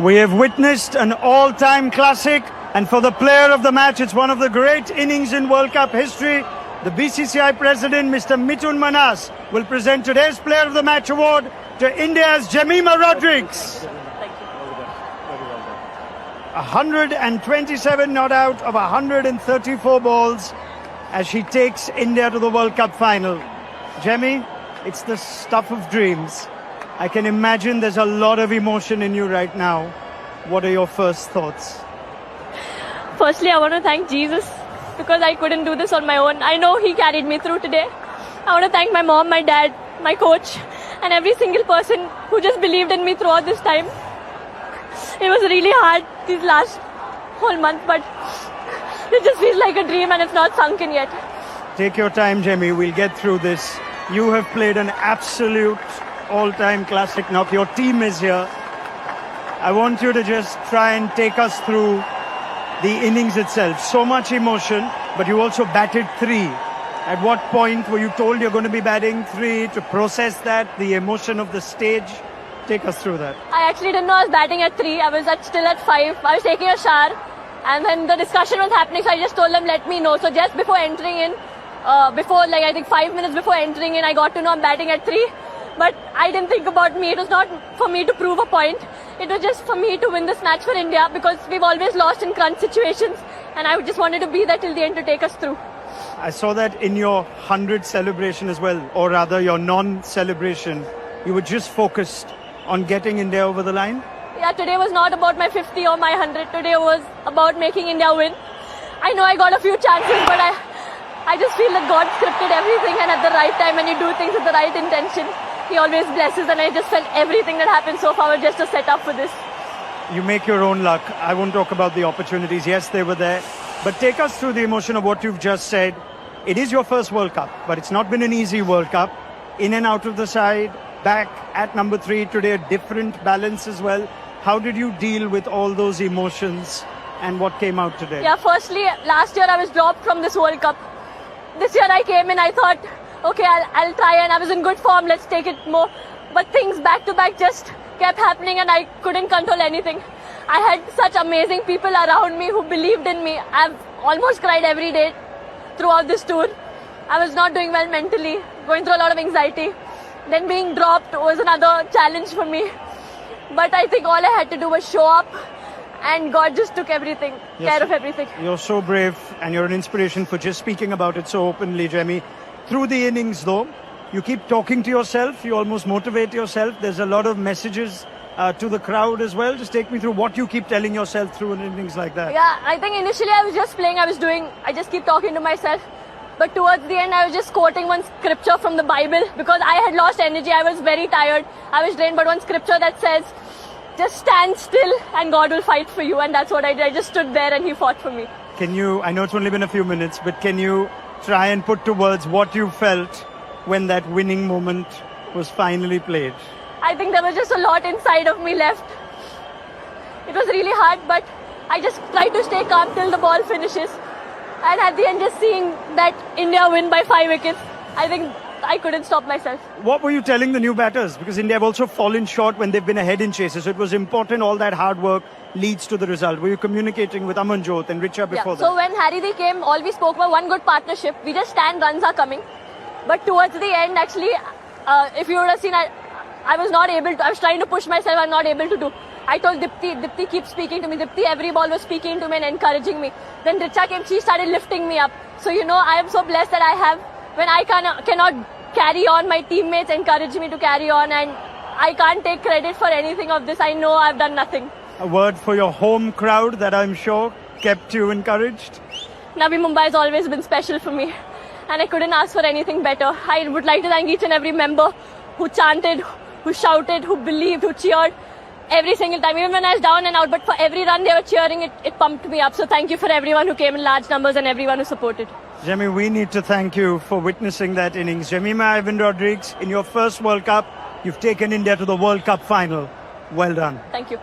We have witnessed an all-time classic, and for the player of the match, it's one of the great innings in World Cup history. The BCCI president, Mr. Mithun Manas, will present today's Player of the Match award to India's Jemimah Rodrigues. 127 not out of 134 balls as she takes India to the World Cup final. Jemmy, it's the stuff of dreams. I can imagine there's a lot of emotion in you right now. What are your first thoughts? Firstly, I want to thank Jesus because I couldn't do this on my own. I know He carried me through today. I want to thank my mom, my dad, my coach, and every single person who just believed in me throughout this time. It was really hard these last whole month, but it just feels like a dream and it's not sunk in yet. Take your time, Jemmy. We'll get through this. You have played an absolute all-time classic knock. Your team is here. I want you to just try and take us through the innings itself. So much emotion, but you also batted 3. At what point were you told you're going to be batting 3 to process that, the emotion of the stage? Take us through that. I actually didn't know I was batting at 3. I was still at 5. I was taking a shower and then the discussion was happening, so I just told them, let me know. So just before entering in, I think 5 minutes before entering in, I got to know I'm batting at 3. But I didn't think about me. It was not for me to prove a point. It was just for me to win this match for India because we've always lost in crunch situations and I just wanted to be there till the end to take us through. I saw that in your 100 celebration as well, or rather your non-celebration. You were just focused on getting India over the line? Yeah, today was not about my 50 or my 100. Today was about making India win. I know I got a few chances, but I just feel that God scripted everything and at the right time when you do things with the right intention, He always blesses, and I just felt everything that happened so far was just a setup for this. You make your own luck. I won't talk about the opportunities. Yes, they were there. But take us through the emotion of what you've just said. It is your first World Cup, but it's not been an easy World Cup. In and out of the side, back at number 3 today, a different balance as well. How did you deal with all those emotions and what came out today? Yeah, firstly, last year I was dropped from this World Cup. This year I came in, I thought, okay, I'll try, and I was in good form, let's take it more. But things back to back just kept happening and I couldn't control anything. I had such amazing people around me who believed in me. I've almost cried every day throughout this tour. I was not doing well mentally, going through a lot of anxiety. Then being dropped was another challenge for me. But I think all I had to do was show up and God just took everything, care of everything. You're so brave and you're an inspiration for just speaking about it so openly, Jemmy. Through the innings though, you keep talking to yourself, you almost motivate yourself. There's a lot of messages to the crowd as well. Just take me through what you keep telling yourself through an innings like that. Yeah, I think initially I was just playing, I just keep talking to myself. But towards the end I was just quoting one scripture from the Bible because I had lost energy, I was very tired, I was drained, but one scripture that says, just stand still and God will fight for you, and that's what I did. I just stood there and He fought for me. Can you, I know it's only been a few minutes, but can you try and put to words what you felt when that winning moment was finally played? I think there was just a lot inside of me left. It was really hard, but I just tried to stay calm till the ball finishes. And at the end, just seeing that India win by 5 wickets, I think I couldn't stop myself. What were you telling the new batters? Because India have also fallen short when they've been ahead in chases. So it was important all that hard work leads to the result. Were you communicating with Amanjot and Richa before that? So when Harry came, all we spoke about one good partnership. We just stand, runs are coming. But towards the end, actually, if you would have seen, I was not able to. I was trying to push myself, I'm not able to do. I told Dipti keep speaking to me. Dipti every ball was speaking to me and encouraging me. Then Richa came, she started lifting me up. So I am so blessed that I have, when I cannot carry on, my teammates encourage me to carry on, and I can't take credit for anything of this. I know I've done nothing. A word for your home crowd that I'm sure kept you encouraged? Navi Mumbai has always been special for me, and I couldn't ask for anything better. I would like to thank each and every member who chanted, who shouted, who believed, who cheered every single time, even when I was down and out. But for every run they were cheering, it pumped me up. So thank you for everyone who came in large numbers and everyone who supported. Jemmy, we need to thank you for witnessing that innings. Jemimah Rodrigues, in your first World Cup, you've taken India to the World Cup final. Well done. Thank you.